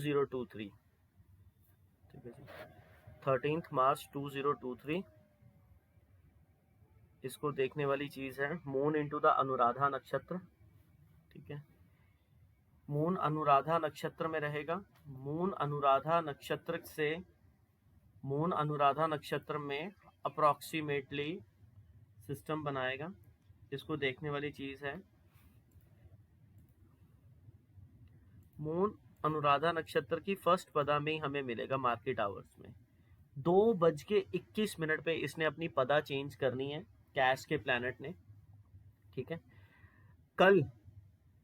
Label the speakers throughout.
Speaker 1: 2023, ठीक है जी, 13 मार्च 2023। इसको देखने वाली चीज है मून इनटू द अनुराधा नक्षत्र, ठीक है। मून अनुराधा नक्षत्र में रहेगा। मून अनुराधा नक्षत्र में अप्रोक्सीमेटली सिस्टम बनाएगा। इसको देखने वाली चीज है मून अनुराधा नक्षत्र की फर्स्ट पदा में ही हमें मिलेगा मार्केट आवर्स में। 2:21 पे इसने अपनी पदा चेंज करनी है कैश के प्लैनेट ने, ठीक है। कल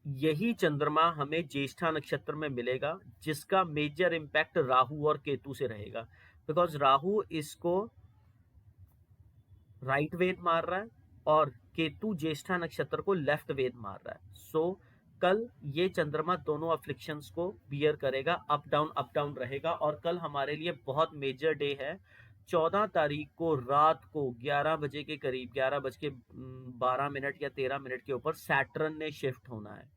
Speaker 1: यही चंद्रमा हमें ज्येष्ठा नक्षत्र में मिलेगा, जिसका मेजर इंपैक्ट राहु और केतु से रहेगा, बिकॉज राहु इसको राइट वेद मार रहा है और केतु ज्येष्ठा नक्षत्र को लेफ्ट वेद मार रहा है। सो कल ये चंद्रमा दोनों अफ्लिक्शंस को बियर करेगा, अप डाउन रहेगा। और कल हमारे लिए बहुत मेजर डे है। 14 तारीख को रात को 11 बजे के करीब, 11:12 या 13 के ऊपर सैटर्न ने शिफ्ट होना है।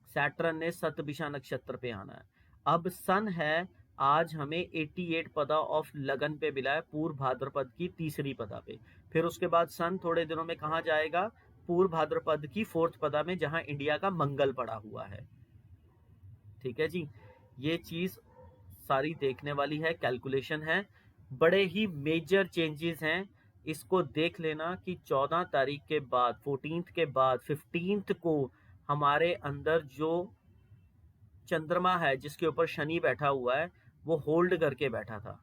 Speaker 1: सैटर्न ने सतभिषा नक्षत्र पे आना है। अब सन है आज हमें 88 पदा ऑफ लगन पे मिला है, पूर्व भाद्रपद की तीसरी पदा पे। फिर उसके बाद सन थोड़े दिनों में कहाँ जाएगा? पूर्व भाद्रपद की 4th पदा में, जहां इंडिया का मंगल पड़ा हुआ है, ठीक है जी। ये चीज सारी देखने वाली है, कैलकुलेशन है, बड़े ही मेजर चेंजेस हैं। इसको देख लेना कि 14 तारीख के बाद, 14th के बाद 15th को हमारे अंदर जो चंद्रमा है जिसके ऊपर शनि बैठा हुआ है, वो होल्ड करके बैठा था।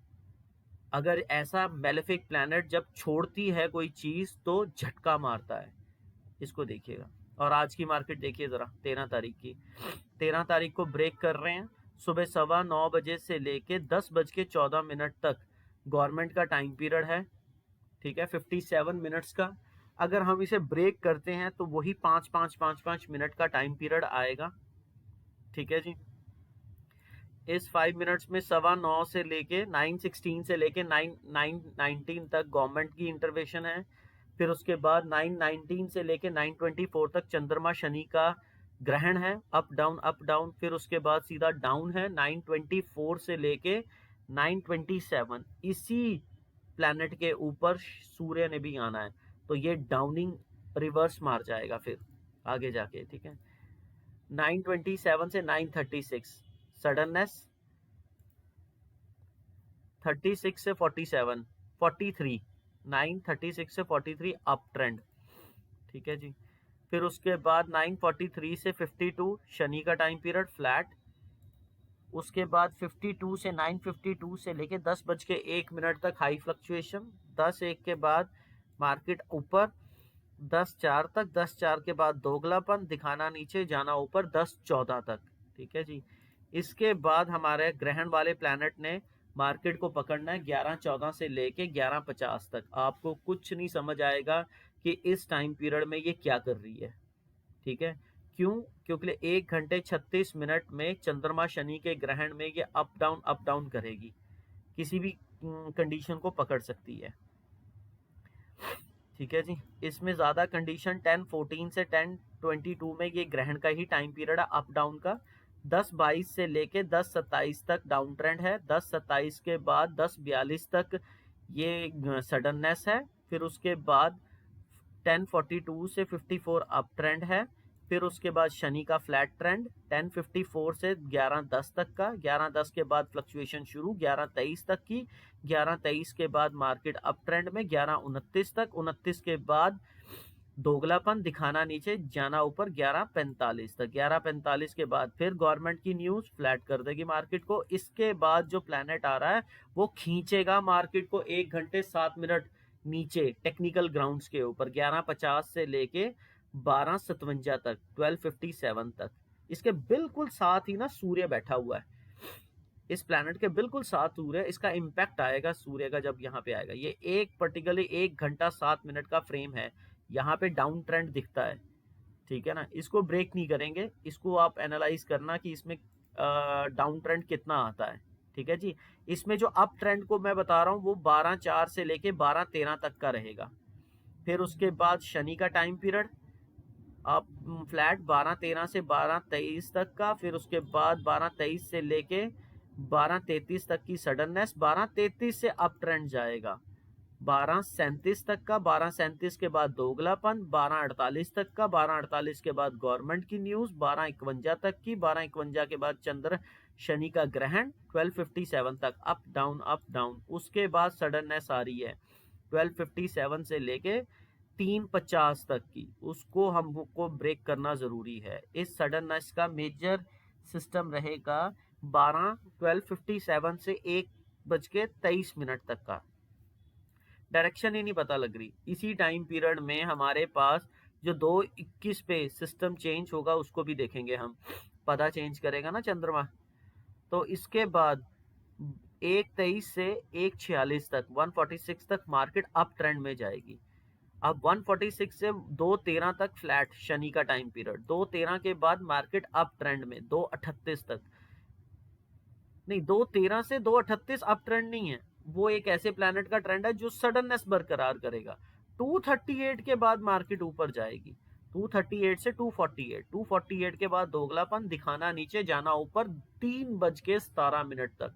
Speaker 1: अगर ऐसा मेलेफिक प्लैनेट जब छोड़ती है कोई चीज तो झटका मारता है, इसको देखिएगा। और आज की मार्केट देखिए जरा, 13 तारीख की। 13 तारीख को ब्रेक कर रहे हैं, सुबह 9:15 बजे से लेके 10:14 तक गवर्नमेंट का टाइम पीरियड है, ठीक है, 57 मिनट्स का। अगर हम इसे ब्रेक करते हैं तो वही 5-5 मिनट का टाइम पीरियड आएगा, ठीक है जी। इस 5 मिनट्स में 9:15 से लेके 9:16 से लेके 9:19 तक गवर्नमेंट की इंटरवेंशन है। फिर उसके बाद 9:19 से लेके 9:24 तक चंद्रमा शनि का ग्रहण है, अप डाउन। फिर उसके बाद सीधा डाउन है 9:24 से लेके 9:27। इसी प्लैनेट के ऊपर सूर्य ने भी आना है, तो ये डाउनिंग रिवर्स मार जाएगा फिर आगे जाके, ठीक है। 9:27 से 9:36 सडननेस, 36 से 47, 43, 9:36 से 43 अप ट्रेंड, ठीक है जी। फिर उसके बाद 9:43 से 52 शनि का टाइम पीरियड फ्लैट। उसके बाद 52 से 9:52 से लेके 10:01 तक हाई फ्लक्चुएशन, 10:01 के बाद मार्केट ऊपर, 10:04 तक, 10:04 के बाद दोगलापन, दिखाना नीचे, जाना ऊपर 10:14 तक, ठीक है जी। इसके बाद हमारे ग्रहण वाले प्लैनेट ने मार्केट को पकड़ना है 11:14 से लेके 11:50 तक। आपको कुछ नहीं समझ आएगा कि इस टाइम पीरियड में ये क्या कर रही है, ठीक है। क्यों? क्योंकि 1 घंटे 36 मिनट में चंद्रमा शनि के ग्रहण में ये अप डाउन करेगी, किसी भी कंडीशन को पकड़ सकती है, ठीक है जी। इसमें ज्यादा कंडीशन 10:14 से 10:22 में ये ग्रहण का ही टाइम पीरियड है अप डाउन का। 10:22 से लेके 10:27 तक डाउन ट्रेंड है, 10:27 के बाद 10:42 तक ये सडननेस है। फिर उसके बाद 10:42 से 54 अप ट्रेंड है। फिर उसके बाद शनि का फ्लैट ट्रेंड 10:54 से 11:10 तक का, 11:10 के बाद फ्लक्चुएशन शुरू 11:23 तक की, 11:23 के बाद मार्केट अप ट्रेंड में 11:29 तक, 29 के बाद दोगलापन, दिखाना नीचे, जाना ऊपर 11:45 तक, 11:45 के बाद फिर गवर्नमेंट की न्यूज फ्लैट कर देगी मार्केट को। इसके बाद जो प्लैनेट आ रहा है वो खींचेगा मार्केट को 1 घंटे 7 मिनट नीचे टेक्निकल ग्राउंड्स के ऊपर, 11:50 से लेके 12:57 तक, 12:57 तक। इसके बिल्कुल साथ ही ना सूर्य बैठा हुआ है, इस प्लैनेट के बिल्कुल साथ सूर्य, इसका इंपैक्ट आएगा सूर्य का जब यहाँ पे आएगा। ये एक पर्टिकुलरली 1 घंटा 7 मिनट का फ्रेम है, यहाँ पे डाउन ट्रेंड दिखता है, ठीक है ना। इसको ब्रेक नहीं करेंगे, इसको आप एनालाइज करना कि इसमें डाउन ट्रेंड कितना आता है, ठीक है जी। इसमें जो अप ट्रेंड को मैं बता रहा हूँ वो 12:04 से लेके 12:13 तक का रहेगा। फिर उसके बाद शनि का टाइम पीरियड अब फ्लैट 12:13 से 12:23 तक का। फिर उसके बाद 12:23 से लेके 12:33 तक की सडननेस, 12:33 से अप ट्रेंड जाएगा, 12:37 तक का, 12:37 के बाद दोगलापन, 12:48 तक का, 12:48 के बाद गवर्नमेंट की न्यूज, 12:51 तक की, 12:51 के बाद चंद्र शनि का ग्रहण, 12:57 तक अप डाउन। उसके बाद सडननेस आ रही है 12:57 से लेके 3:50 तक की, उसको हमको ब्रेक करना जरूरी है। इस सडननेस का मेजर सिस्टम रहेगा 12:57 से 1:23 तक का। डायरेक्शन ही नहीं पता लग रही। इसी टाइम पीरियड में हमारे पास जो 2:21 पे सिस्टम चेंज होगा उसको भी देखेंगे हम, पता चेंज करेगा ना चंद्रमा। तो इसके बाद 1:23 से 1:46 तक, 146 तक मार्केट अप ट्रेंड में जाएगी। अब 146 से 2:13 तक फ्लैट शनि का टाइम पीरियड, 2:13 के बाद मार्केट अप ट्रेंड में 2:38 तक, नहीं 2:13 से 2:38 अप ट्रेंड नहीं है, वो एक ऐसे प्लैनेट का ट्रेंड है जो सडननेस बरकरार करेगा। 238 के बाद मार्केट ऊपर जाएगी, 238 से 248, 248 के बाद दोगलापन, दिखाना नीचे, जाना ऊपर 3:17 तक,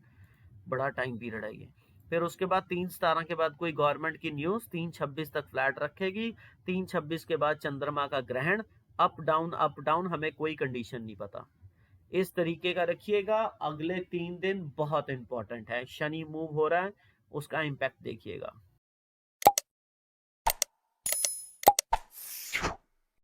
Speaker 1: बड़ा टाइम पीरियड है ये। फिर उसके बाद 3:17 के बाद कोई गवर्नमेंट की न्यूज, 3:26 तक फ्लैट रखेगी, 3:26 के बाद चंद्रमा का ग्रहण, अप डाउन, हमें कोई कंडीशन नहीं पता। इस तरीके का रखिएगा। अगले 3 दिन बहुत इंपॉर्टेंट है, शनि मूव हो रहा है, उसका इम्पैक्ट देखिएगा।